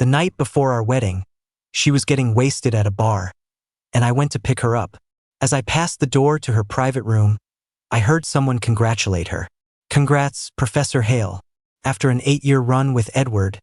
The night before our wedding, she was getting wasted at a bar, and I went to pick her up. As I passed the door to her private room, I heard someone congratulate her. "Congrats, Professor Hale. After an 8-year run with Edward,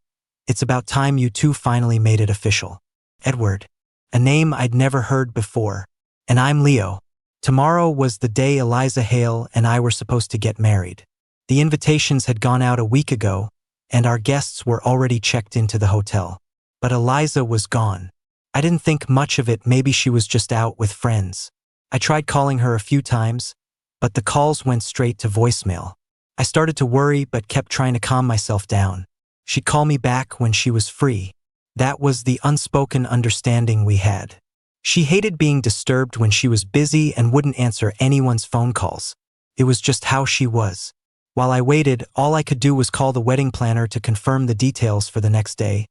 it's about time you two finally made it official." Edward, a name I'd never heard before. "And I'm Leo." Tomorrow was the day Eliza Hale and I were supposed to get married. The invitations had gone out a week ago, and our guests were already checked into the hotel. But Eliza was gone. I didn't think much of it, maybe she was just out with friends. I tried calling her a few times, but the calls went straight to voicemail. I started to worry but kept trying to calm myself down. She'd call me back when she was free. That was the unspoken understanding we had. She hated being disturbed when she was busy and wouldn't answer anyone's phone calls. It was just how she was. While I waited, all I could do was call the wedding planner to confirm the details for the next day.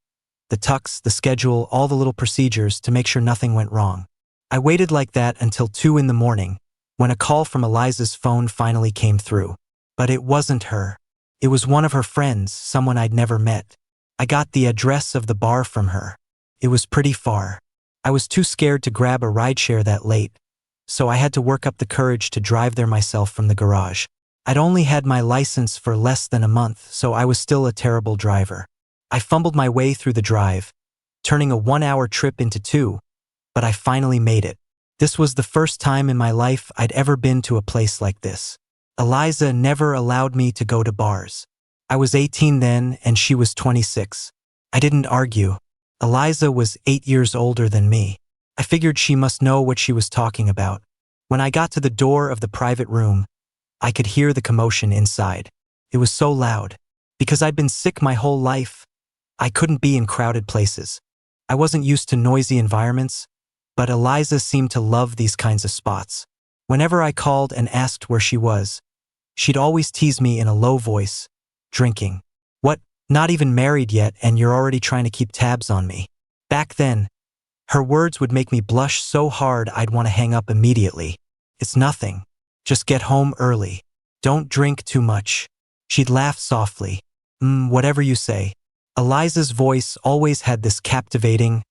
The tux, the schedule, all the little procedures to make sure nothing went wrong. I waited like that until 2 in the morning, when a call from Eliza's phone finally came through. But it wasn't her. It was one of her friends, someone I'd never met. I got the address of the bar from her. It was pretty far. I was too scared to grab a rideshare that late, so I had to work up the courage to drive there myself from the garage. I'd only had my license for less than a month, so I was still a terrible driver. I fumbled my way through the drive, turning a 1-hour trip into 2, but I finally made it. This was the first time in my life I'd ever been to a place like this. Eliza never allowed me to go to bars. I was 18 then, and she was 26. I didn't argue. Eliza was 8 years older than me. I figured she must know what she was talking about. When I got to the door of the private room, I could hear the commotion inside. It was so loud. Because I'd been sick my whole life, I couldn't be in crowded places. I wasn't used to noisy environments, but Eliza seemed to love these kinds of spots. Whenever I called and asked where she was, she'd always tease me in a low voice, "Drinking. What? Not even married yet and you're already trying to keep tabs on me." Back then, her words would make me blush so hard I'd want to hang up immediately. "It's nothing. Just get home early. Don't drink too much." She'd laugh softly. Whatever you say." Eliza's voice always had this captivating,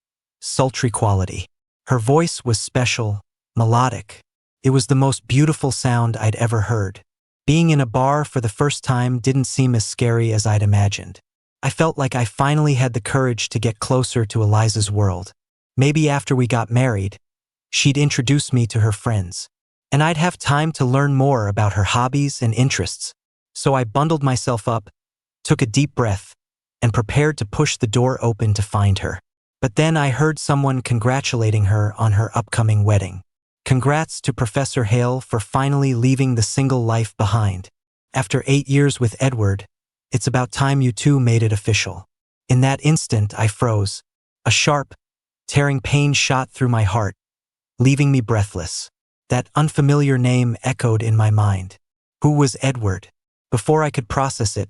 sultry quality. Her voice was special, melodic. It was the most beautiful sound I'd ever heard. Being in a bar for the first time didn't seem as scary as I'd imagined. I felt like I finally had the courage to get closer to Eliza's world. Maybe after we got married, she'd introduce me to her friends, and I'd have time to learn more about her hobbies and interests. So I bundled myself up, took a deep breath, and prepared to push the door open to find her. But then I heard someone congratulating her on her upcoming wedding. "Congrats to Professor Hale for finally leaving the single life behind. After 8 years with Edward, it's about time you two made it official." In that instant, I froze. A sharp, tearing pain shot through my heart, leaving me breathless. That unfamiliar name echoed in my mind. Who was Edward? Before I could process it,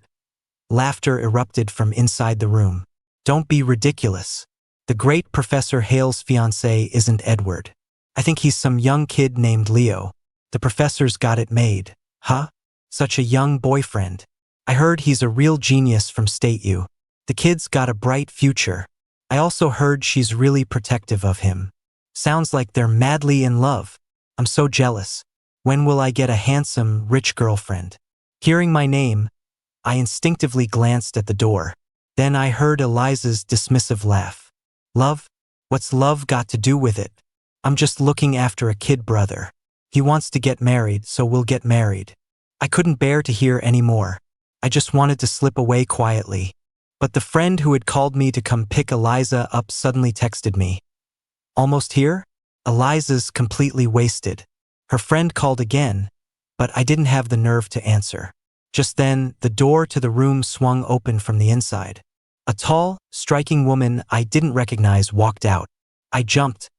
laughter erupted from inside the room. "Don't be ridiculous. The great Professor Hale's fiancé isn't Edward. I think he's some young kid named Leo. The professor's got it made." "Huh? Such a young boyfriend. I heard he's a real genius from State U. The kid's got a bright future. I also heard she's really protective of him. Sounds like they're madly in love. I'm so jealous. When will I get a handsome, rich girlfriend?" Hearing my name, I instinctively glanced at the door. Then I heard Eliza's dismissive laugh. "Love? What's love got to do with it? I'm just looking after a kid brother. He wants to get married, so we'll get married." I couldn't bear to hear any more. I just wanted to slip away quietly. But the friend who had called me to come pick Eliza up suddenly texted me. "Almost here? Eliza's completely wasted." Her friend called again, but I didn't have the nerve to answer. Just then, the door to the room swung open from the inside. A tall, striking woman I didn't recognize walked out. I jumped,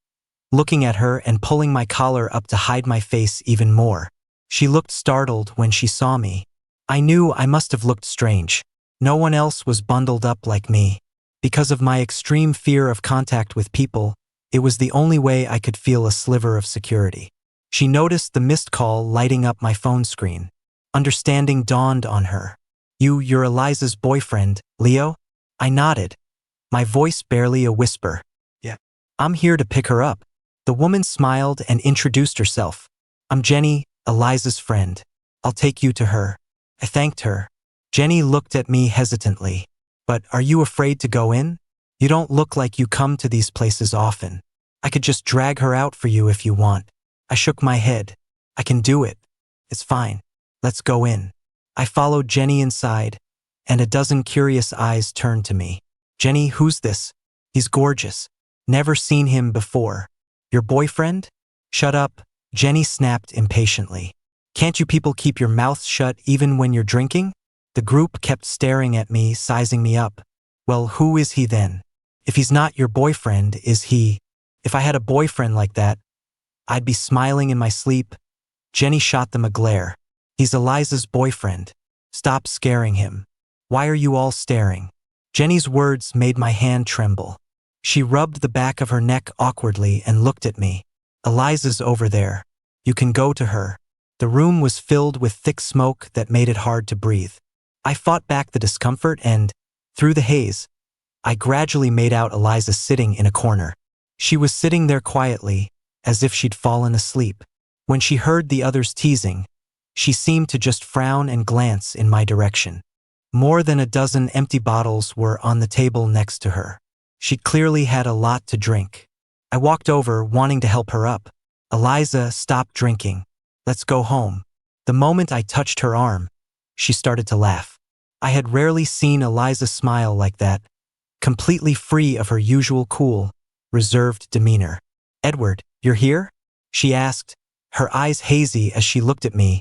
looking at her and pulling my collar up to hide my face even more. She looked startled when she saw me. I knew I must have looked strange. No one else was bundled up like me. Because of my extreme fear of contact with people, it was the only way I could feel a sliver of security. She noticed the missed call lighting up my phone screen. Understanding dawned on her. You're Eliza's boyfriend, Leo?" I nodded. my voice barely a whisper. Yeah. I'm here to pick her up. The woman smiled and introduced herself. I'm Jenny, Eliza's friend. I'll take you to her. I thanked her. Jenny looked at me hesitantly. But are you afraid to go in? You don't look like you come to these places often. I could just drag her out for you if you want. I shook my head. I can do it. It's fine. Let's go in. I followed Jenny inside, and a dozen curious eyes turned to me. Jenny, who's this? He's gorgeous. Never seen him before. Your boyfriend? Shut up, Jenny snapped impatiently. Can't you people keep your mouths shut even when you're drinking? The group kept staring at me, sizing me up. Well, who is he then? If he's not your boyfriend, is he? If I had a boyfriend like that, I'd be smiling in my sleep. Jenny shot them a glare. He's Eliza's boyfriend. Stop scaring him. Why are you all staring? Jenny's words made my hand tremble. She rubbed the back of her neck awkwardly and looked at me. Eliza's over there. You can go to her. The room was filled with thick smoke that made it hard to breathe. I fought back the discomfort and, through the haze, I gradually made out Eliza sitting in a corner. She was sitting there quietly, as if she'd fallen asleep. When she heard the others teasing, she seemed to just frown and glance in my direction. More than a dozen empty bottles were on the table next to her. She clearly had a lot to drink. I walked over, wanting to help her up. Eliza, stop drinking. Let's go home. The moment I touched her arm, she started to laugh. I had rarely seen Eliza smile like that, completely free of her usual cool, reserved demeanor. Edward, you're here? She asked, her eyes hazy as she looked at me,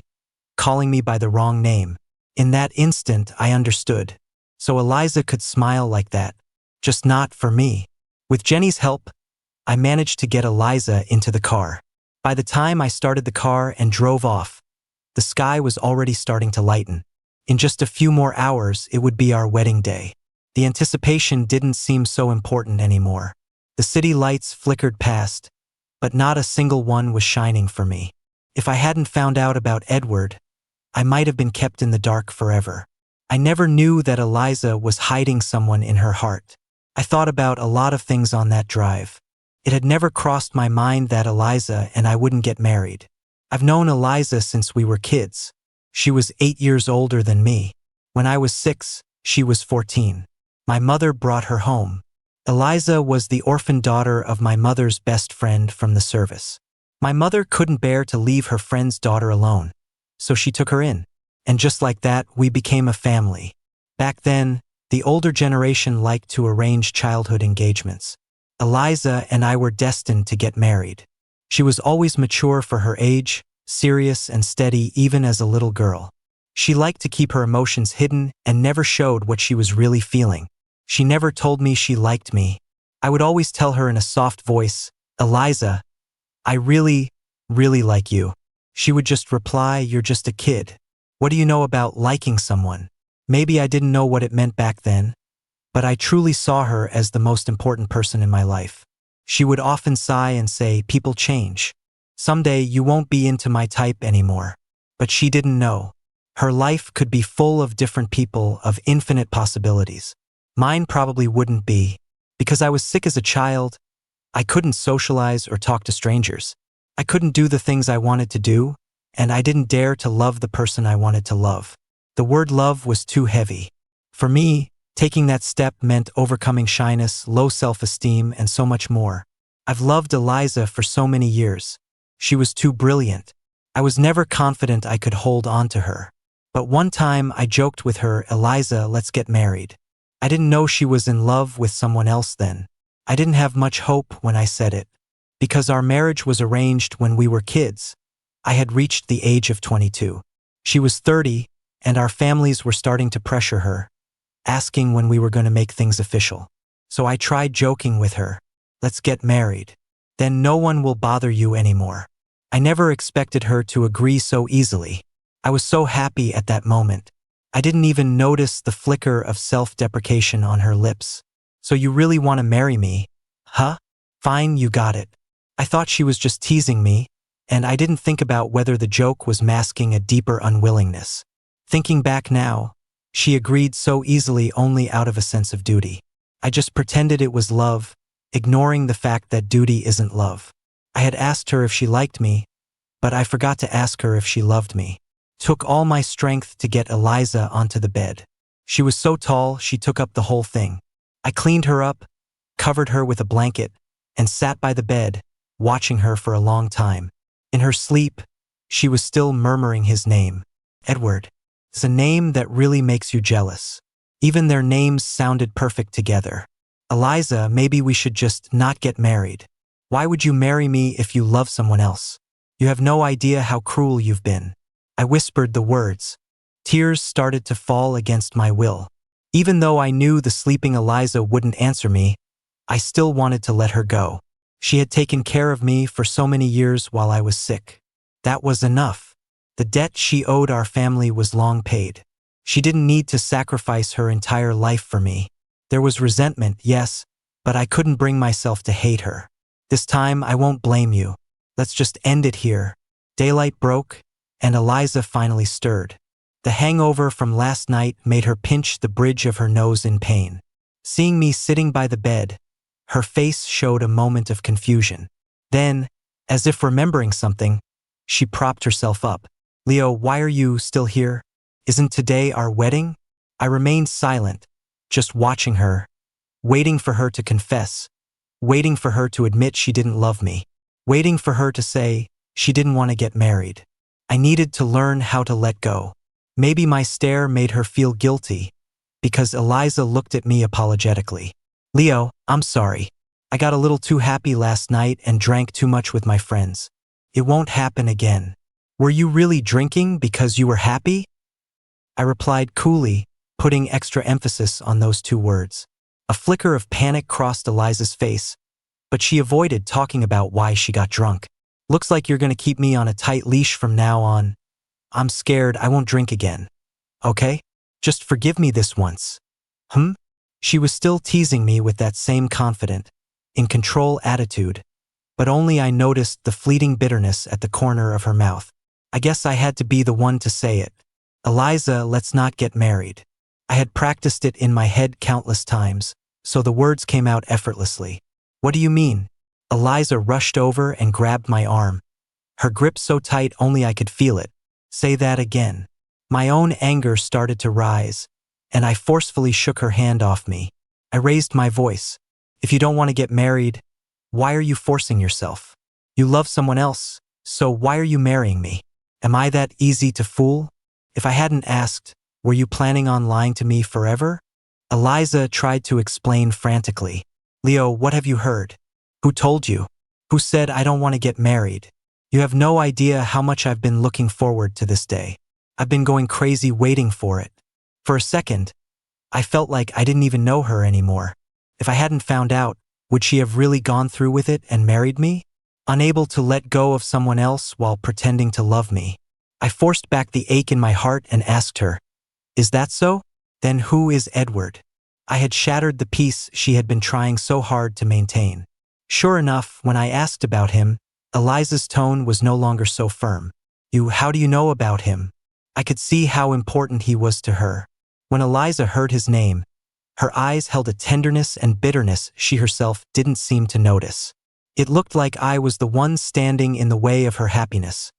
calling me by the wrong name. In that instant, I understood. So Eliza could smile like that, just not for me. With Jenny's help, I managed to get Eliza into the car. By the time I started the car and drove off, the sky was already starting to lighten. In just a few more hours, it would be our wedding day. The anticipation didn't seem so important anymore. The city lights flickered past, but not a single one was shining for me. If I hadn't found out about Edward, I might have been kept in the dark forever. I never knew that Eliza was hiding someone in her heart. I thought about a lot of things on that drive. It had never crossed my mind that Eliza and I wouldn't get married. I've known Eliza since we were kids. She was 8 years older than me. When I was 6, she was 14. My mother brought her home. Eliza was the orphan daughter of my mother's best friend from the service. My mother couldn't bear to leave her friend's daughter alone, so she took her in. And just like that, we became a family. Back then, the older generation liked to arrange childhood engagements. Eliza and I were destined to get married. She was always mature for her age, serious and steady even as a little girl. She liked to keep her emotions hidden and never showed what she was really feeling. She never told me she liked me. I would always tell her in a soft voice, Eliza, I really, really like you. She would just reply, you're just a kid. What do you know about liking someone? Maybe I didn't know what it meant back then, but I truly saw her as the most important person in my life. She would often sigh and say, people change. Someday you won't be into my type anymore. But she didn't know. Her life could be full of different people, of infinite possibilities. Mine probably wouldn't be. Because I was sick as a child, I couldn't socialize or talk to strangers. I couldn't do the things I wanted to do, and I didn't dare to love the person I wanted to love. The word love was too heavy. For me, taking that step meant overcoming shyness, low self-esteem, and so much more. I've loved Eliza for so many years. She was too brilliant. I was never confident I could hold on to her. But one time I joked with her, Eliza, let's get married. I didn't know she was in love with someone else then. I didn't have much hope when I said it. Because our marriage was arranged when we were kids, I had reached the age of 22. She was 30, and our families were starting to pressure her, asking when we were going to make things official. So I tried joking with her. Let's get married. Then no one will bother you anymore. I never expected her to agree so easily. I was so happy at that moment. I didn't even notice the flicker of self-deprecation on her lips. So you really want to marry me? Huh? Fine, you got it. I thought she was just teasing me, and I didn't think about whether the joke was masking a deeper unwillingness. Thinking back now, she agreed so easily only out of a sense of duty. I just pretended it was love, ignoring the fact that duty isn't love. I had asked her if she liked me, but I forgot to ask her if she loved me. Took all my strength to get Eliza onto the bed. She was so tall, she took up the whole thing. I cleaned her up, covered her with a blanket, and sat by the bed, watching her for a long time. In her sleep, she was still murmuring his name. Edward. It's a name that really makes you jealous. Even their names sounded perfect together. Eliza, maybe we should just not get married. Why would you marry me if you love someone else? You have no idea how cruel you've been. I whispered the words. Tears started to fall against my will. Even though I knew the sleeping Eliza wouldn't answer me, I still wanted to let her go. She had taken care of me for so many years while I was sick. That was enough. The debt she owed our family was long paid. She didn't need to sacrifice her entire life for me. There was resentment, yes, but I couldn't bring myself to hate her. This time, I won't blame you. Let's just end it here. Daylight broke, and Eliza finally stirred. The hangover from last night made her pinch the bridge of her nose in pain. Seeing me sitting by the bed, her face showed a moment of confusion. Then, as if remembering something, she propped herself up. Leo, why are you still here? Isn't today our wedding? I remained silent, just watching her, waiting for her to confess, waiting for her to admit she didn't love me, waiting for her to say she didn't want to get married. I needed to learn how to let go. Maybe my stare made her feel guilty, because Eliza looked at me apologetically. Leo, I'm sorry. I got a little too happy last night and drank too much with my friends. It won't happen again. Were you really drinking because you were happy? I replied coolly, putting extra emphasis on those two words. A flicker of panic crossed Eliza's face, but she avoided talking about why she got drunk. Looks like you're going to keep me on a tight leash from now on. I'm scared I won't drink again. Okay? Just forgive me this once. She was still teasing me with that same confident, in control attitude, but only I noticed the fleeting bitterness at the corner of her mouth. I guess I had to be the one to say it. Eliza, let's not get married. I had practiced it in my head countless times, so the words came out effortlessly. What do you mean? Eliza rushed over and grabbed my arm. Her grip so tight only I could feel it. Say that again. My own anger started to rise, and I forcefully shook her hand off me. I raised my voice. If you don't want to get married, why are you forcing yourself? You love someone else, so why are you marrying me? Am I that easy to fool? If I hadn't asked, were you planning on lying to me forever? Eliza tried to explain frantically. Leo, what have you heard? Who told you? Who said I don't want to get married? You have no idea how much I've been looking forward to this day. I've been going crazy waiting for it. For a second, I felt like I didn't even know her anymore. If I hadn't found out, would she have really gone through with it and married me? Unable to let go of someone else while pretending to love me. I forced back the ache in my heart and asked her, is that so? Then who is Edward? I had shattered the peace she had been trying so hard to maintain. Sure enough, when I asked about him, Eliza's tone was no longer so firm. How do you know about him? I could see how important he was to her. When Eliza heard his name, her eyes held a tenderness and bitterness she herself didn't seem to notice. It looked like I was the one standing in the way of her happiness,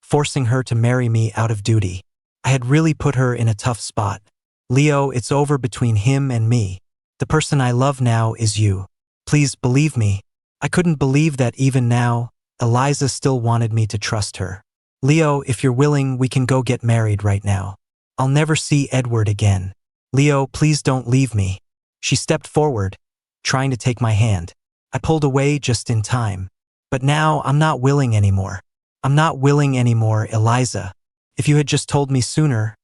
forcing her to marry me out of duty. I had really put her in a tough spot. Leo, it's over between him and me. The person I love now is you. Please believe me. I couldn't believe that even now, Eliza still wanted me to trust her. Leo, if you're willing, we can go get married right now. I'll never see Edward again. Leo, please don't leave me. She stepped forward, trying to take my hand. I pulled away just in time. But now I'm not willing anymore. I'm not willing anymore, Eliza. If you had just told me sooner,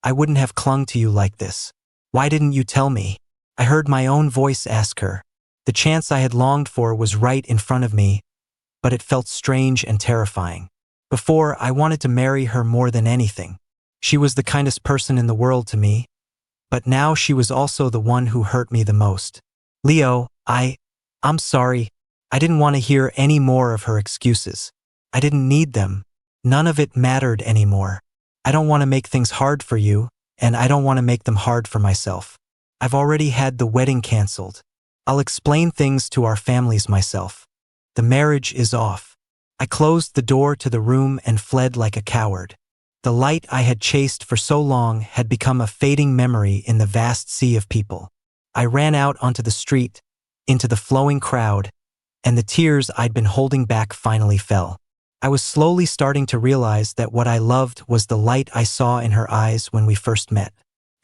I wouldn't have clung to you like this. Why didn't you tell me? I heard my own voice ask her. The chance I had longed for was right in front of me, but it felt strange and terrifying. Before, I wanted to marry her more than anything. She was the kindest person in the world to me, but now she was also the one who hurt me the most. Leo, I'm sorry. I didn't want to hear any more of her excuses. I didn't need them. None of it mattered anymore. I don't want to make things hard for you, and I don't want to make them hard for myself. I've already had the wedding canceled. I'll explain things to our families myself. The marriage is off. I closed the door to the room and fled like a coward. The light I had chased for so long had become a fading memory in the vast sea of people. I ran out onto the street, into the flowing crowd, and the tears I'd been holding back finally fell. I was slowly starting to realize that what I loved was the light I saw in her eyes when we first met.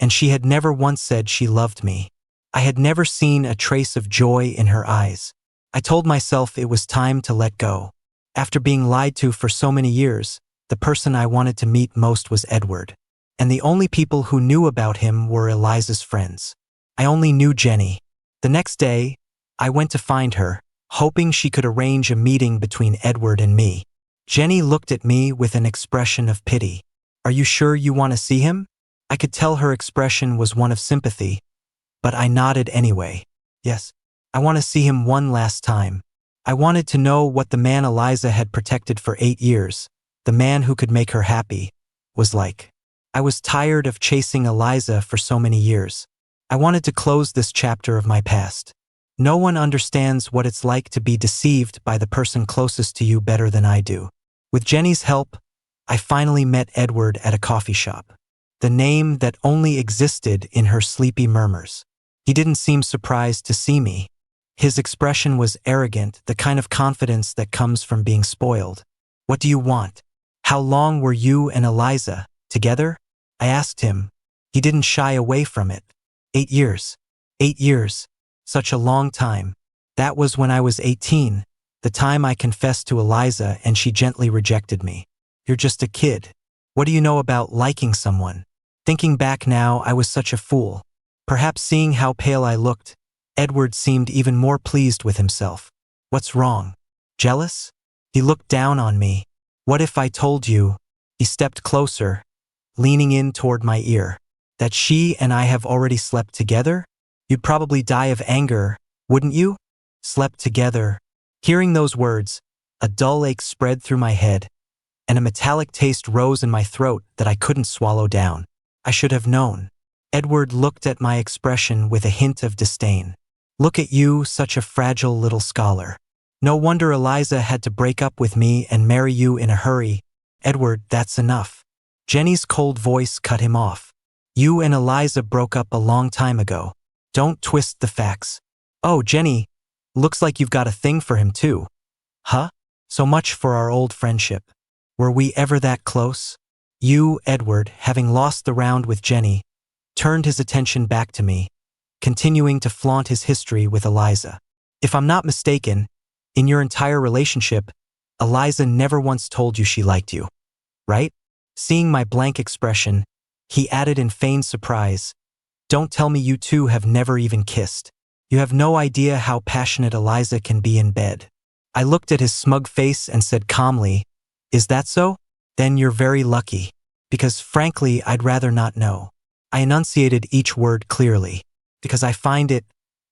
And she had never once said she loved me. I had never seen a trace of joy in her eyes. I told myself it was time to let go. After being lied to for so many years, the person I wanted to meet most was Edward. And the only people who knew about him were Eliza's friends. I only knew Jenny. The next day, I went to find her, hoping she could arrange a meeting between Edward and me. Jenny looked at me with an expression of pity. "Are you sure you want to see him?" I could tell her expression was one of sympathy, but I nodded anyway. "Yes, I want to see him one last time." I wanted to know what the man Eliza had protected for 8 years, the man who could make her happy, was like. I was tired of chasing Eliza for so many years. I wanted to close this chapter of my past. No one understands what it's like to be deceived by the person closest to you better than I do. With Jenny's help, I finally met Edward at a coffee shop. The name that only existed in her sleepy murmurs. He didn't seem surprised to see me. His expression was arrogant, the kind of confidence that comes from being spoiled. "What do you want? How long were you and Eliza together?" I asked him. He didn't shy away from it. 8 years. 8 years. Such a long time. That was when I was 18, the time I confessed to Eliza and she gently rejected me. "You're just a kid. What do you know about liking someone?" Thinking back now, I was such a fool. Perhaps seeing how pale I looked, Edward seemed even more pleased with himself. "What's wrong? Jealous?" He looked down on me. "What if I told you?" He stepped closer, leaning in toward my ear. "That she and I have already slept together? You'd probably die of anger, wouldn't you?" Slept together. Hearing those words, a dull ache spread through my head, and a metallic taste rose in my throat that I couldn't swallow down. I should have known. Edward looked at my expression with a hint of disdain. "Look at you, such a fragile little scholar. No wonder Eliza had to break up with me and marry you in a hurry. Edward, that's enough." Jenny's cold voice cut him off. "You and Eliza broke up a long time ago. Don't twist the facts." "Oh, Jenny, looks like you've got a thing for him too." "Huh? So much for our old friendship. Were we ever that close?" You, Edward, having lost the round with Jenny, turned his attention back to me, continuing to flaunt his history with Eliza. "If I'm not mistaken, in your entire relationship, Eliza never once told you she liked you, right?" Seeing my blank expression, he added in feigned surprise, "Don't tell me you two have never even kissed. You have no idea how passionate Eliza can be in bed." I looked at his smug face and said calmly, "Is that so? Then you're very lucky. Because frankly, I'd rather not know." I enunciated each word clearly. "Because I find it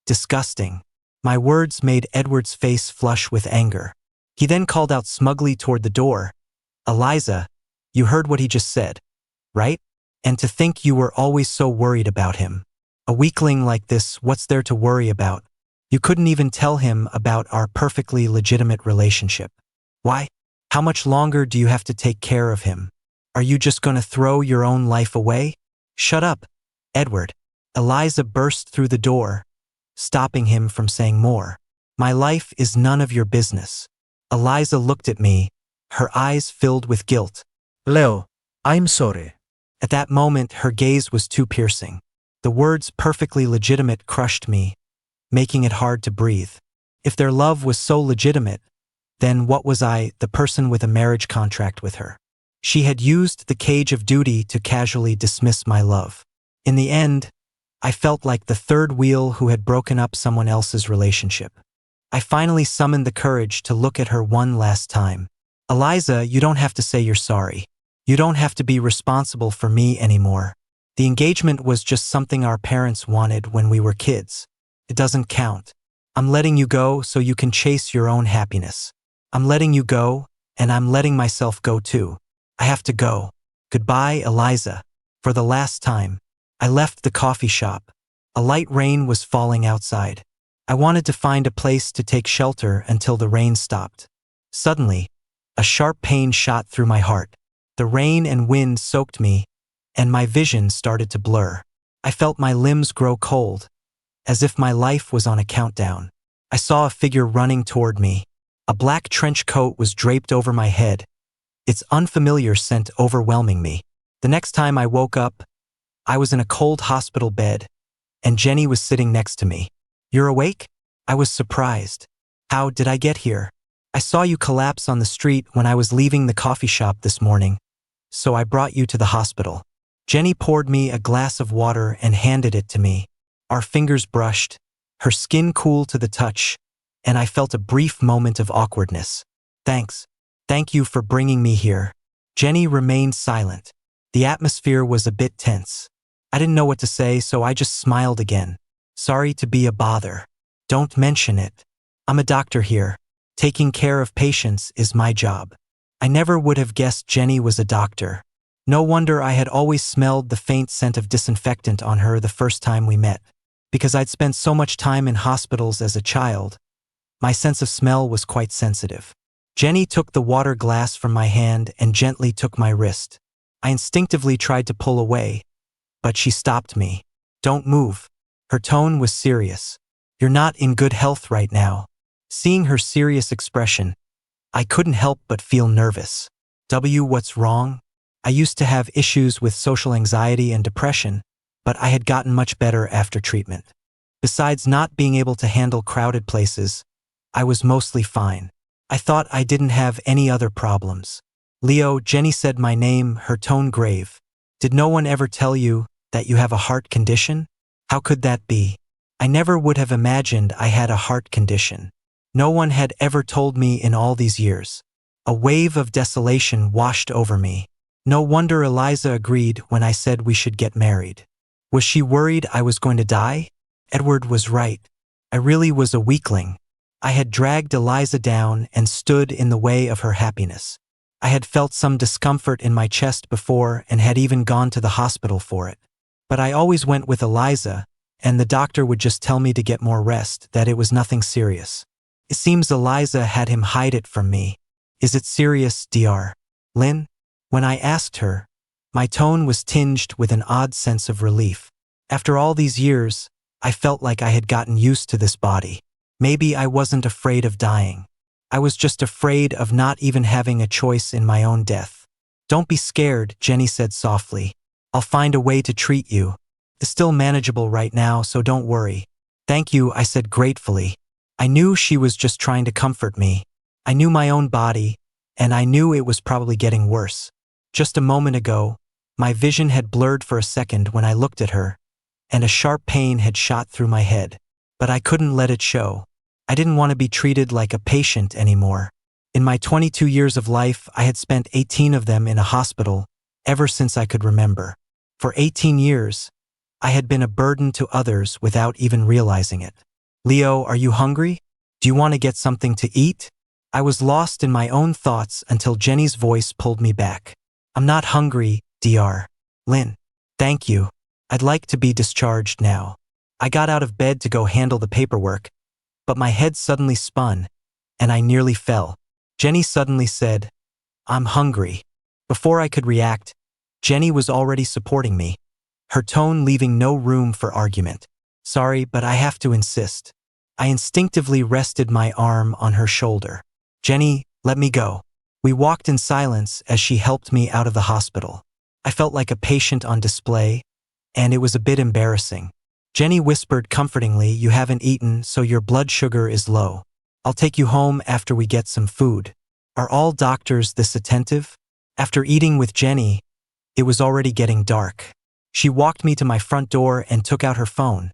disgusting." My words made Edward's face flush with anger. He then called out smugly toward the door, "Eliza, you heard what he just said, right? And to think you were always so worried about him. A weakling like this, what's there to worry about? You couldn't even tell him about our perfectly legitimate relationship. Why? How much longer do you have to take care of him? Are you just going to throw your own life away?" "Shut up, Edward." Eliza burst through the door, stopping him from saying more. "My life is none of your business." Eliza looked at me, her eyes filled with guilt. "Leo, I'm sorry." At that moment, her gaze was too piercing. The words "perfectly legitimate" crushed me, making it hard to breathe. If their love was so legitimate, then what was I, the person with a marriage contract with her? She had used the cage of duty to casually dismiss my love. In the end, I felt like the third wheel who had broken up someone else's relationship. I finally summoned the courage to look at her one last time. "Eliza, you don't have to say you're sorry. You don't have to be responsible for me anymore. The engagement was just something our parents wanted when we were kids. It doesn't count. I'm letting you go so you can chase your own happiness. I'm letting you go, and I'm letting myself go too. I have to go. Goodbye, Eliza." For the last time, I left the coffee shop, A light rain was falling outside. I wanted to find a place to take shelter until the rain stopped. Suddenly, a sharp pain shot through my heart. The rain and wind soaked me, and my vision started to blur. I felt my limbs grow cold, as if my life was on a countdown. I saw a figure running toward me. A black trench coat was draped over my head, its unfamiliar scent overwhelming me. The next time I woke up, I was in a cold hospital bed, and Jenny was sitting next to me. "You're awake?" I was surprised. "How did I get here?" "I saw you collapse on the street when I was leaving the coffee shop this morning, so I brought you to the hospital." Jenny poured me a glass of water and handed it to me. Our fingers brushed, her skin cool to the touch, and I felt a brief moment of awkwardness. "Thanks. Thank you for bringing me here." Jenny remained silent. The atmosphere was a bit tense. I didn't know what to say, so I just smiled again. "Sorry to be a bother." "Don't mention it. I'm a doctor here. Taking care of patients is my job." I never would have guessed Jenny was a doctor. No wonder I had always smelled the faint scent of disinfectant on her the first time we met. Because I'd spent so much time in hospitals as a child, my sense of smell was quite sensitive. Jenny took the water glass from my hand and gently took my wrist. I instinctively tried to pull away, but she stopped me. "Don't move." Her tone was serious. "You're not in good health right now." Seeing her serious expression, I couldn't help but feel nervous. What's wrong? I used to have issues with social anxiety and depression, but I had gotten much better after treatment. Besides not being able to handle crowded places, I was mostly fine. I thought I didn't have any other problems. "Leo," Jenny said my name, her tone grave. "Did no one ever tell you that you have a heart condition?" "How could that be?" I never would have imagined I had a heart condition. No one had ever told me in all these years. A wave of desolation washed over me. No wonder Eliza agreed when I said we should get married. Was she worried I was going to die? Edward was right. I really was a weakling. I had dragged Eliza down and stood in the way of her happiness. I had felt some discomfort in my chest before and had even gone to the hospital for it. But I always went with Eliza, and the doctor would just tell me to get more rest, that it was nothing serious. It seems Eliza had him hide it from me. "Is it serious, Dr. Lynn?" When I asked her, my tone was tinged with an odd sense of relief. After all these years, I felt like I had gotten used to this body. Maybe I wasn't afraid of dying. I was just afraid of not even having a choice in my own death. "Don't be scared," Jenny said softly. "I'll find a way to treat you. It's still manageable right now, so don't worry." "Thank you," I said gratefully. I knew she was just trying to comfort me. I knew my own body, and I knew it was probably getting worse. Just a moment ago, my vision had blurred for a second when I looked at her, and a sharp pain had shot through my head. But I couldn't let it show. I didn't want to be treated like a patient anymore. In my 22 years of life, I had spent 18 of them in a hospital, ever since I could remember. For 18 years, I had been a burden to others without even realizing it. "Leo, are you hungry? Do you want to get something to eat?" I was lost in my own thoughts until Jenny's voice pulled me back. "I'm not hungry, Dr. Lynn. Thank you. I'd like to be discharged now." I got out of bed to go handle the paperwork, but my head suddenly spun, and I nearly fell. Jenny suddenly said, "I'm hungry." Before I could react, Jenny was already supporting me, her tone leaving no room for argument. "Sorry, but I have to insist." I instinctively rested my arm on her shoulder. "Jenny, let me go." We walked in silence as she helped me out of the hospital. I felt like a patient on display, and it was a bit embarrassing. Jenny whispered comfortingly, "You haven't eaten, so your blood sugar is low. I'll take you home after we get some food." Are all doctors this attentive? After eating with Jenny, it was already getting dark. She walked me to my front door and took out her phone,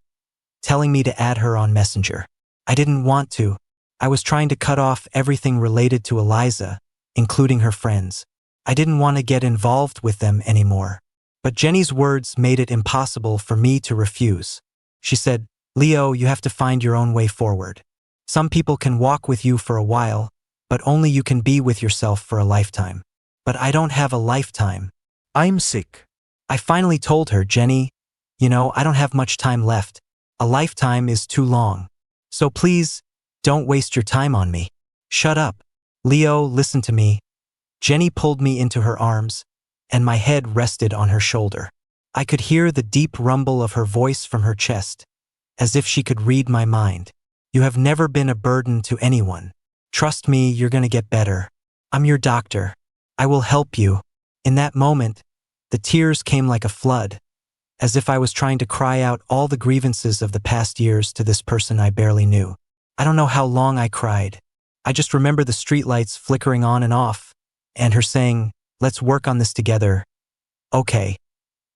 telling me to add her on Messenger. I didn't want to. I was trying to cut off everything related to Eliza, including her friends. I didn't want to get involved with them anymore. But Jenny's words made it impossible for me to refuse. She said, "Leo, you have to find your own way forward. Some people can walk with you for a while, but only you can be with yourself for a lifetime. But I don't have a lifetime. I'm sick. I finally told her, "Jenny, I don't have much time left. A lifetime is too long. So please, don't waste your time on me. Shut up. Leo, listen to me. Jenny pulled me into her arms, and my head rested on her shoulder. I could hear the deep rumble of her voice from her chest, as if she could read my mind. You have never been a burden to anyone. Trust me, you're gonna get better. I'm your doctor. I will help you. In that moment, the tears came like a flood, as if I was trying to cry out all the grievances of the past years to this person I barely knew. I don't know how long I cried. I just remember the streetlights flickering on and off, and her saying, "Let's work on this together." Okay.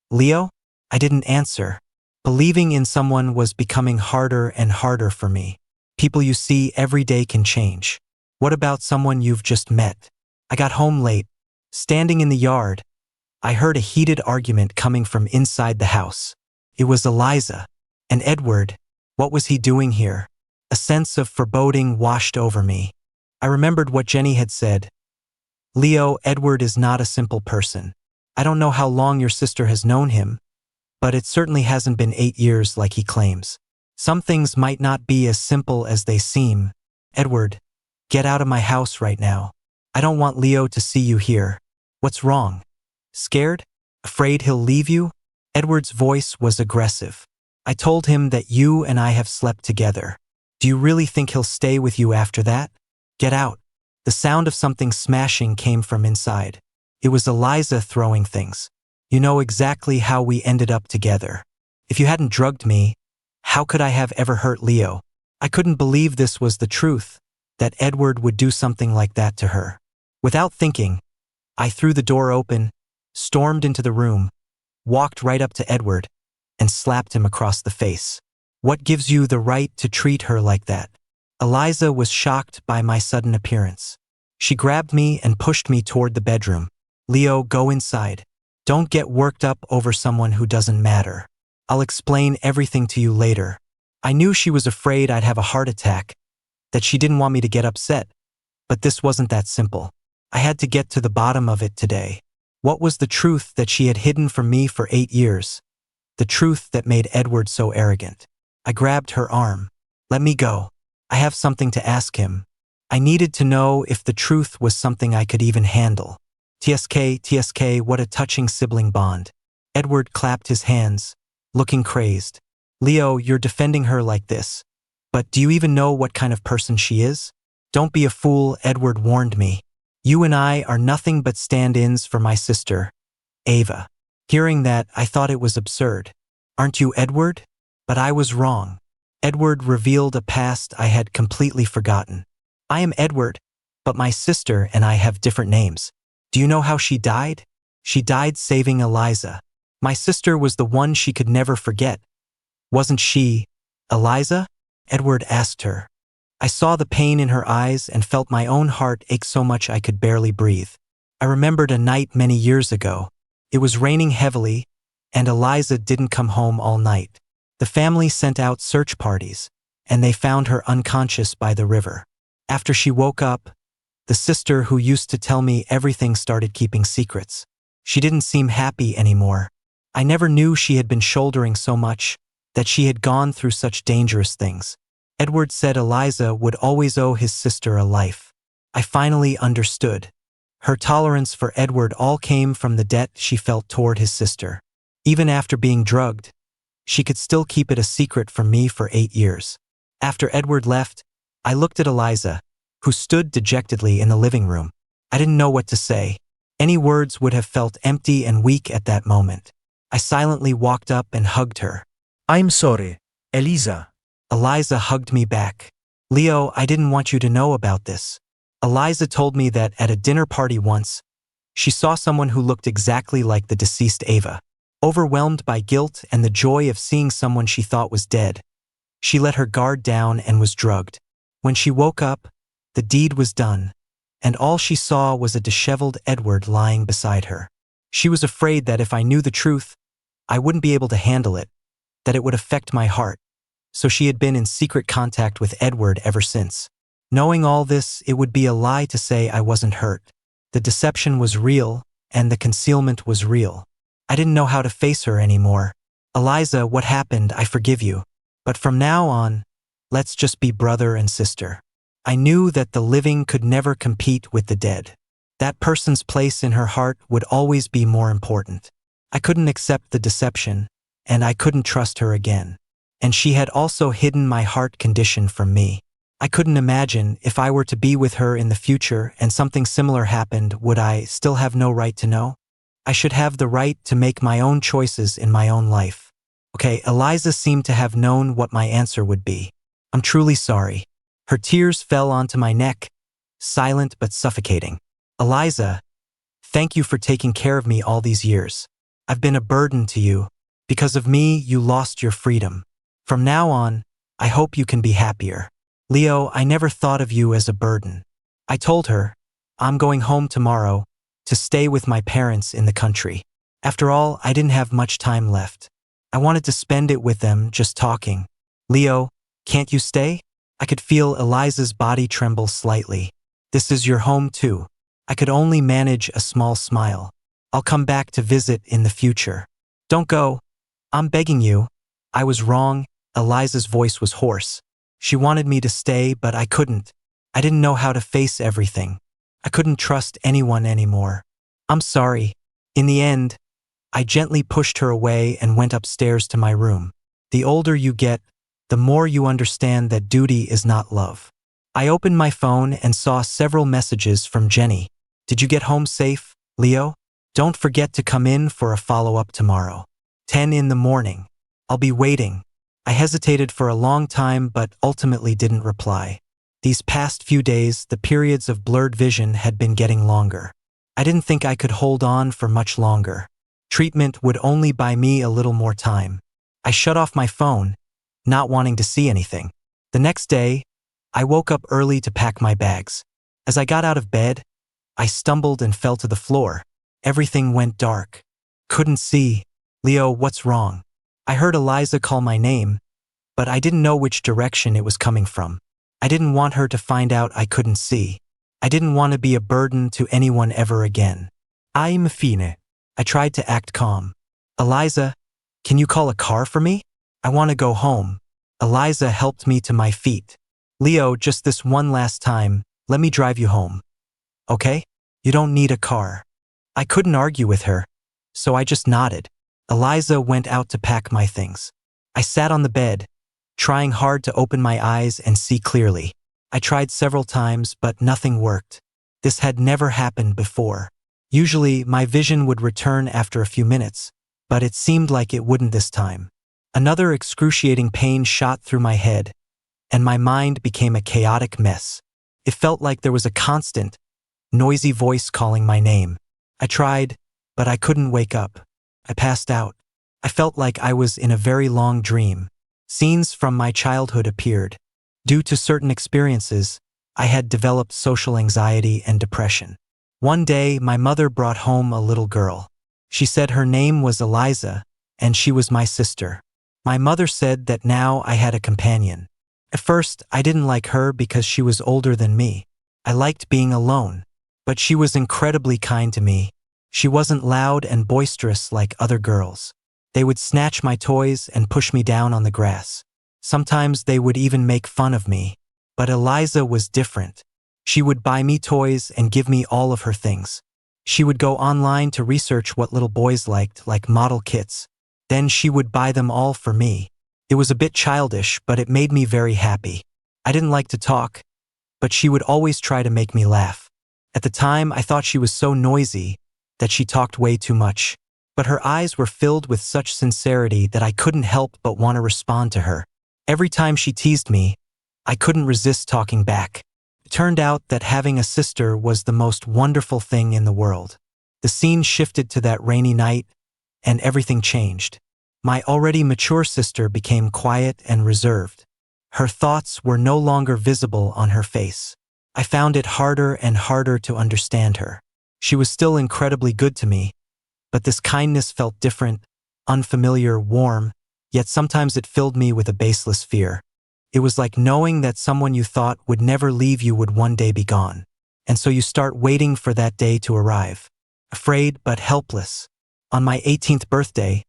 Leo? I didn't answer. Believing in someone was becoming harder and harder for me. People you see every day can change. What about someone you've just met? I got home late. Standing in the yard, I heard a heated argument coming from inside the house. It was Eliza. And Edward. What was he doing here? A sense of foreboding washed over me. I remembered what Jenny had said. Leo, Edward is not a simple person. I don't know how long your sister has known him, but it certainly hasn't been 8 years like he claims. Some things might not be as simple as they seem. Edward, get out of my house right now. I don't want Leo to see you here. What's wrong? Scared? Afraid he'll leave you? Edward's voice was aggressive. I told him that you and I have slept together. Do you really think he'll stay with you after that? Get out. The sound of something smashing came from inside. It was Eliza throwing things. You know exactly how we ended up together. If you hadn't drugged me, how could I have ever hurt Leo? I couldn't believe this was the truth, that Edward would do something like that to her. Without thinking, I threw the door open, stormed into the room, walked right up to Edward, and slapped him across the face. What gives you the right to treat her like that? Eliza was shocked by my sudden appearance. She grabbed me and pushed me toward the bedroom. Leo, go inside. Don't get worked up over someone who doesn't matter. I'll explain everything to you later. I knew she was afraid I'd have a heart attack, that she didn't want me to get upset, but this wasn't that simple. I had to get to the bottom of it today. What was the truth that she had hidden from me for 8 years? The truth that made Edward so arrogant. I grabbed her arm. Let me go. I have something to ask him. I needed to know if the truth was something I could even handle. TSK, what a touching sibling bond. Edward clapped his hands, looking crazed. Leo, you're defending her like this. But do you even know what kind of person she is? Don't be a fool, Edward warned me. You and I are nothing but stand-ins for my sister, Ava. Hearing that, I thought it was absurd. Aren't you Edward? But I was wrong. Edward revealed a past I had completely forgotten. I am Edward, but my sister and I have different names. Do you know how she died? She died saving Eliza. My sister was the one she could never forget. Wasn't she, Eliza? Edward asked her. I saw the pain in her eyes and felt my own heart ache so much I could barely breathe. I remembered a night many years ago. It was raining heavily, and Eliza didn't come home all night. The family sent out search parties, and they found her unconscious by the river. After she woke up, the sister who used to tell me everything started keeping secrets. She didn't seem happy anymore. I never knew she had been shouldering so much, that she had gone through such dangerous things. Edward said Eliza would always owe his sister a life. I finally understood. Her tolerance for Edward all came from the debt she felt toward his sister. Even after being drugged, she could still keep it a secret from me for 8 years. After Edward left, I looked at Eliza, who stood dejectedly in the living room. I didn't know what to say. Any words would have felt empty and weak at that moment. I silently walked up and hugged her. I'm sorry, Eliza. Eliza hugged me back. Leo, I didn't want you to know about this. Eliza told me that at a dinner party once, she saw someone who looked exactly like the deceased Ava. Overwhelmed by guilt and the joy of seeing someone she thought was dead, she let her guard down and was drugged. When she woke up, the deed was done, and all she saw was a disheveled Edward lying beside her. She was afraid that if I knew the truth, I wouldn't be able to handle it, that it would affect my heart. So she had been in secret contact with Edward ever since. Knowing all this, it would be a lie to say I wasn't hurt. The deception was real, and the concealment was real. I didn't know how to face her anymore. Eliza, what happened? I forgive you. But from now on, let's just be brother and sister. I knew that the living could never compete with the dead. That person's place in her heart would always be more important. I couldn't accept the deception, and I couldn't trust her again. And she had also hidden my heart condition from me. I couldn't imagine if I were to be with her in the future and something similar happened, would I still have no right to know? I should have the right to make my own choices in my own life. Okay, Eliza seemed to have known what my answer would be. I'm truly sorry. Her tears fell onto my neck, silent but suffocating. Eliza, thank you for taking care of me all these years. I've been a burden to you. Because of me, you lost your freedom. From now on, I hope you can be happier. Leo, I never thought of you as a burden. I told her, I'm going home tomorrow to stay with my parents in the country. After all, I didn't have much time left. I wanted to spend it with them just talking. Leo, can't you stay? I could feel Eliza's body tremble slightly. This is your home too. I could only manage a small smile. I'll come back to visit in the future. Don't go. I'm begging you. I was wrong. Eliza's voice was hoarse. She wanted me to stay, but I couldn't. I didn't know how to face everything. I couldn't trust anyone anymore. I'm sorry. In the end, I gently pushed her away and went upstairs to my room. The older you get, the more you understand that duty is not love. I opened my phone and saw several messages from Jenny. Did you get home safe, Leo? Don't forget to come in for a follow-up tomorrow. 10 in the morning. I'll be waiting. I hesitated for a long time but ultimately didn't reply. These past few days, the periods of blurred vision had been getting longer. I didn't think I could hold on for much longer. Treatment would only buy me a little more time. I shut off my phone, not wanting to see anything. The next day, I woke up early to pack my bags. As I got out of bed, I stumbled and fell to the floor. Everything went dark. Couldn't see. Leo, what's wrong? I heard Eliza call my name, but I didn't know which direction it was coming from. I didn't want her to find out I couldn't see. I didn't want to be a burden to anyone ever again. I'm fine. I tried to act calm. Eliza, can you call a car for me? I want to go home. Eliza helped me to my feet. Leo, just this one last time, let me drive you home. Okay? You don't need a car. I couldn't argue with her, so I just nodded. Eliza went out to pack my things. I sat on the bed, trying hard to open my eyes and see clearly. I tried several times, but nothing worked. This had never happened before. Usually, my vision would return after a few minutes, but it seemed like it wouldn't this time. Another excruciating pain shot through my head, and my mind became a chaotic mess. It felt like there was a constant, noisy voice calling my name. I tried, but I couldn't wake up. I passed out. I felt like I was in a very long dream. Scenes from my childhood appeared. Due to certain experiences, I had developed social anxiety and depression. One day, my mother brought home a little girl. She said her name was Eliza, and she was my sister. My mother said that now I had a companion. At first, I didn't like her because she was older than me. I liked being alone, but she was incredibly kind to me. She wasn't loud and boisterous like other girls. They would snatch my toys and push me down on the grass. Sometimes they would even make fun of me. But Eliza was different. She would buy me toys and give me all of her things. She would go online to research what little boys liked, like model kits. Then she would buy them all for me. It was a bit childish, but it made me very happy. I didn't like to talk, but she would always try to make me laugh. At the time, I thought she was so noisy that she talked way too much. But her eyes were filled with such sincerity that I couldn't help but want to respond to her. Every time she teased me, I couldn't resist talking back. It turned out that having a sister was the most wonderful thing in the world. The scene shifted to that rainy night, and everything changed. My already mature sister became quiet and reserved. Her thoughts were no longer visible on her face. I found it harder and harder to understand her. She was still incredibly good to me, but this kindness felt different, unfamiliar, warm, yet sometimes it filled me with a baseless fear. It was like knowing that someone you thought would never leave you would one day be gone. And so you start waiting for that day to arrive. Afraid but helpless. On my 18th birthday,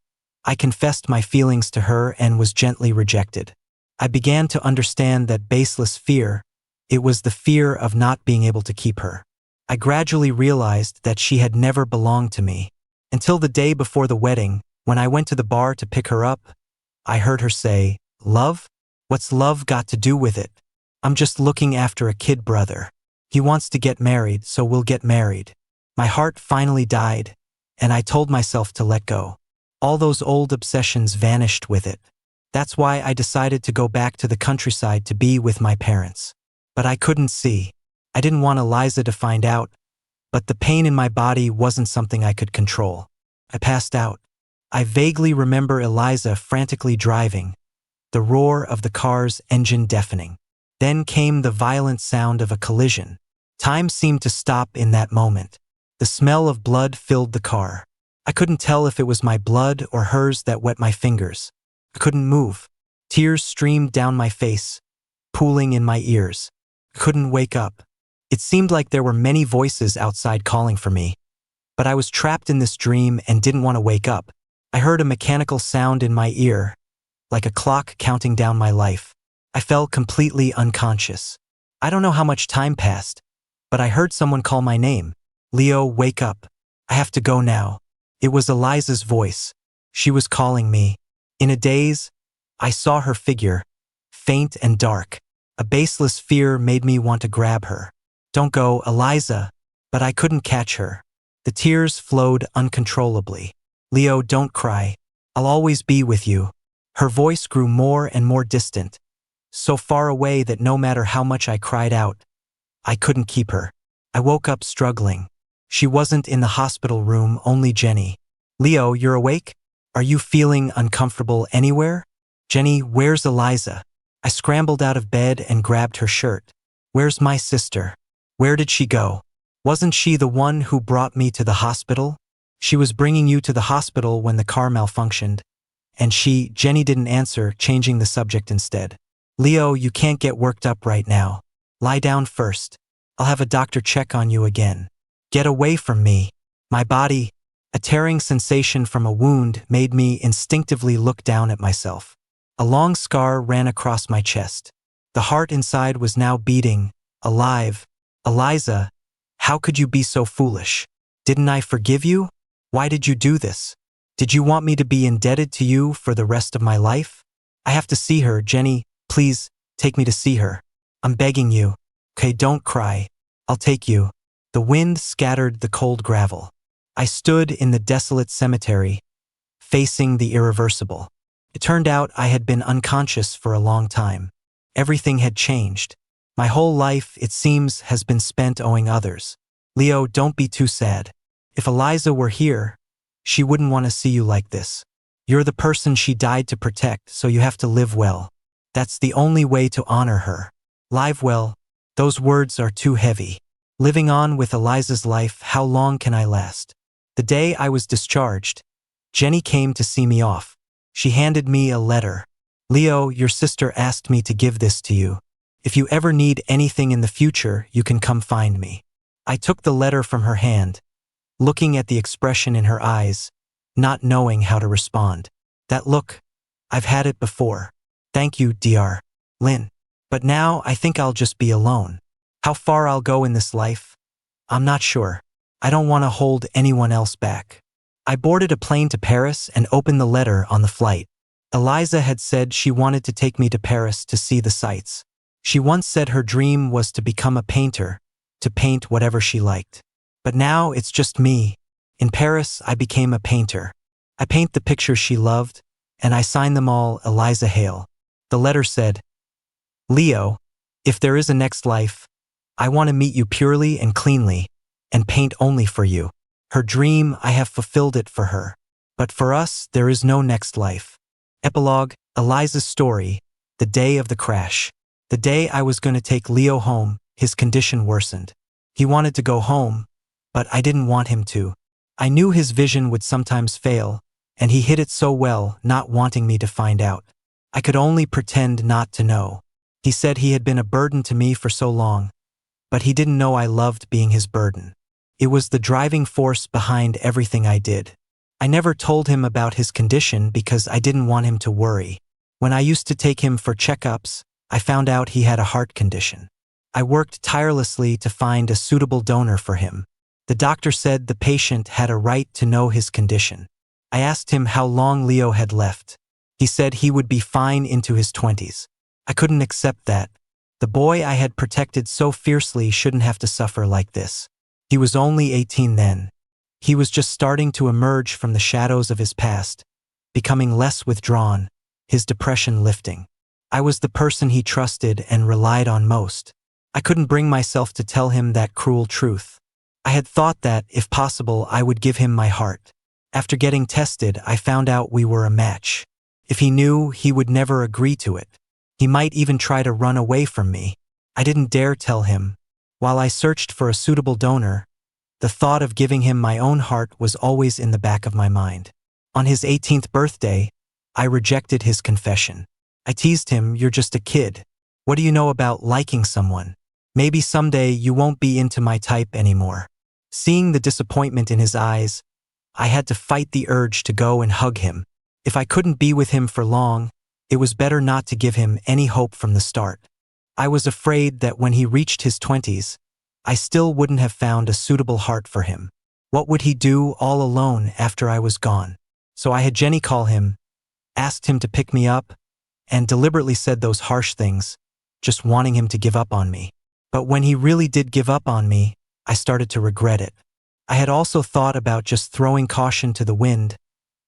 I confessed my feelings to her and was gently rejected. I began to understand that baseless fear, it was the fear of not being able to keep her. I gradually realized that she had never belonged to me. Until the day before the wedding, when I went to the bar to pick her up, I heard her say, "Love? What's love got to do with it? I'm just looking after a kid brother. He wants to get married, so we'll get married." My heart finally died, and I told myself to let go. All those old obsessions vanished with it. That's why I decided to go back to the countryside to be with my parents. But I couldn't see. I didn't want Eliza to find out, but the pain in my body wasn't something I could control. I passed out. I vaguely remember Eliza frantically driving, the roar of the car's engine deafening. Then came the violent sound of a collision. Time seemed to stop in that moment. The smell of blood filled the car. I couldn't tell if it was my blood or hers that wet my fingers. I couldn't move. Tears streamed down my face, pooling in my ears. I couldn't wake up. It seemed like there were many voices outside calling for me. But I was trapped in this dream and didn't want to wake up. I heard a mechanical sound in my ear, like a clock counting down my life. I fell completely unconscious. I don't know how much time passed, but I heard someone call my name. "Leo, wake up. I have to go now." It was Eliza's voice. She was calling me. In a daze, I saw her figure, faint and dark. A baseless fear made me want to grab her. "Don't go, Eliza." But I couldn't catch her. The tears flowed uncontrollably. "Leo, don't cry. I'll always be with you." Her voice grew more and more distant, so far away that no matter how much I cried out, I couldn't keep her. I woke up struggling. She wasn't in the hospital room, only Jenny. "Leo, you're awake? Are you feeling uncomfortable anywhere?" "Jenny, where's Eliza?" I scrambled out of bed and grabbed her shirt. "Where's my sister? Where did she go? Wasn't she the one who brought me to the hospital?" "She was bringing you to the hospital when the car malfunctioned." And Jenny didn't answer, changing the subject instead. "Leo, you can't get worked up right now. Lie down first. I'll have a doctor check on you again." "Get away from me." My body, a tearing sensation from a wound, made me instinctively look down at myself. A long scar ran across my chest. The heart inside was now beating, alive. "Eliza, how could you be so foolish? Didn't I forgive you? Why did you do this? Did you want me to be indebted to you for the rest of my life? I have to see her, Jenny. Please, take me to see her. I'm begging you. Okay, don't cry. I'll take you." The wind scattered the cold gravel. I stood in the desolate cemetery, facing the irreversible. It turned out I had been unconscious for a long time. Everything had changed. My whole life, it seems, has been spent owing others. "Leo, don't be too sad. If Eliza were here, she wouldn't want to see you like this. You're the person she died to protect, so you have to live well. That's the only way to honor her. Live well." Those words are too heavy. Living on with Eliza's life, how long can I last? The day I was discharged, Jenny came to see me off. She handed me a letter. "Leo, your sister asked me to give this to you. If you ever need anything in the future, you can come find me." I took the letter from her hand, looking at the expression in her eyes, not knowing how to respond. That look, I've had it before. "Thank you, Dr. Lin. But now I think I'll just be alone. How far I'll go in this life? I'm not sure. I don't want to hold anyone else back." I boarded a plane to Paris and opened the letter on the flight. Eliza had said she wanted to take me to Paris to see the sights. She once said her dream was to become a painter, to paint whatever she liked. But now it's just me. In Paris, I became a painter. I paint the pictures she loved, and I sign them all Eliza Hale. The letter said, "Leo, if there is a next life, I want to meet you purely and cleanly, and paint only for you. Her dream, I have fulfilled it for her. But for us, there is no next life." Epilogue, Eliza's story, the day of the crash. The day I was going to take Leo home, his condition worsened. He wanted to go home, but I didn't want him to. I knew his vision would sometimes fail, and he hid it so well, not wanting me to find out. I could only pretend not to know. He said he had been a burden to me for so long, but he didn't know I loved being his burden. It was the driving force behind everything I did. I never told him about his condition because I didn't want him to worry. When I used to take him for checkups, I found out he had a heart condition. I worked tirelessly to find a suitable donor for him. The doctor said the patient had a right to know his condition. I asked him how long Leo had left. He said he would be fine into his 20s. I couldn't accept that. The boy I had protected so fiercely shouldn't have to suffer like this. He was only 18 then. He was just starting to emerge from the shadows of his past, becoming less withdrawn, his depression lifting. I was the person he trusted and relied on most. I couldn't bring myself to tell him that cruel truth. I had thought that, if possible, I would give him my heart. After getting tested, I found out we were a match. If he knew, he would never agree to it. He might even try to run away from me. I didn't dare tell him. While I searched for a suitable donor, the thought of giving him my own heart was always in the back of my mind. On his 18th birthday, I rejected his confession. I teased him, "You're just a kid. What do you know about liking someone? Maybe someday you won't be into my type anymore." Seeing the disappointment in his eyes, I had to fight the urge to go and hug him. If I couldn't be with him for long, it was better not to give him any hope from the start. I was afraid that when he reached his 20s, I still wouldn't have found a suitable heart for him. What would he do all alone after I was gone? So I had Jenny call him, asked him to pick me up, and deliberately said those harsh things, just wanting him to give up on me. But when he really did give up on me, I started to regret it. I had also thought about just throwing caution to the wind,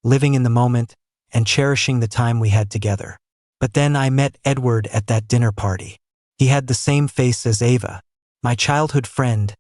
living in the moment, and cherishing the time we had together. But then I met Edward at that dinner party. He had the same face as Ava. My childhood friend,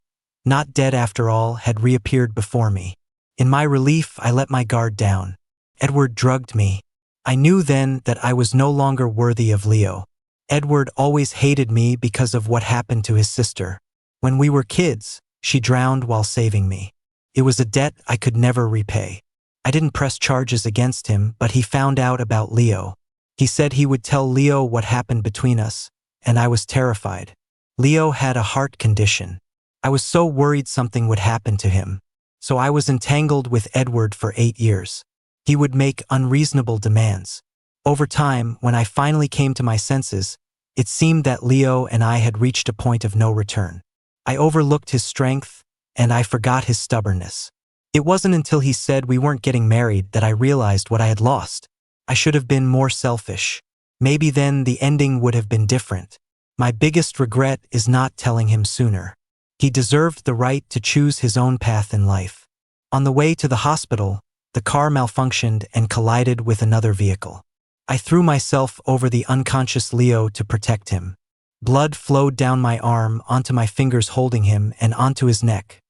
not dead after all, had reappeared before me. In my relief, I let my guard down. Edward drugged me. I knew then that I was no longer worthy of Leo. Edward always hated me because of what happened to his sister. When we were kids, she drowned while saving me. It was a debt I could never repay. I didn't press charges against him, but he found out about Leo. He said he would tell Leo what happened between us, and I was terrified. Leo had a heart condition. I was so worried something would happen to him. So I was entangled with Edward for 8 years. He would make unreasonable demands. Over time, when I finally came to my senses, it seemed that Leo and I had reached a point of no return. I overlooked his strength, and I forgot his stubbornness. It wasn't until he said we weren't getting married that I realized what I had lost. I should have been more selfish. Maybe then the ending would have been different. My biggest regret is not telling him sooner. He deserved the right to choose his own path in life. On the way to the hospital, the car malfunctioned and collided with another vehicle. I threw myself over the unconscious Leo to protect him. Blood flowed down my arm, onto my fingers holding him, and onto his neck.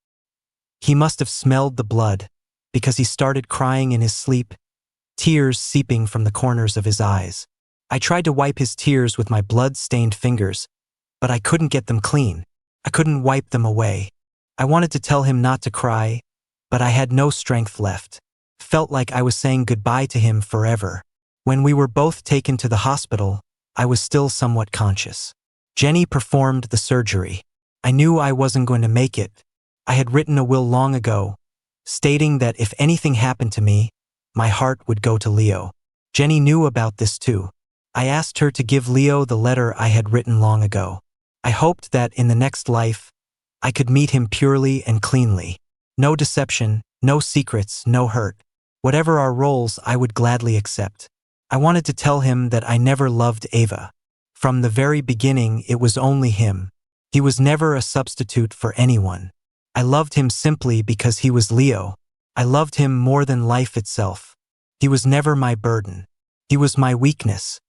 He must have smelled the blood, because he started crying in his sleep, tears seeping from the corners of his eyes. I tried to wipe his tears with my blood-stained fingers, but I couldn't get them clean. I couldn't wipe them away. I wanted to tell him not to cry, but I had no strength left. Felt like I was saying goodbye to him forever. When we were both taken to the hospital, I was still somewhat conscious. Jenny performed the surgery. I knew I wasn't going to make it. I had written a will long ago, stating that if anything happened to me, my heart would go to Leo. Jenny knew about this too. I asked her to give Leo the letter I had written long ago. I hoped that in the next life, I could meet him purely and cleanly. No deception, no secrets, no hurt. Whatever our roles, I would gladly accept. I wanted to tell him that I never loved Ava. From the very beginning, it was only him. He was never a substitute for anyone. I loved him simply because he was Leo. I loved him more than life itself. He was never my burden. He was my weakness.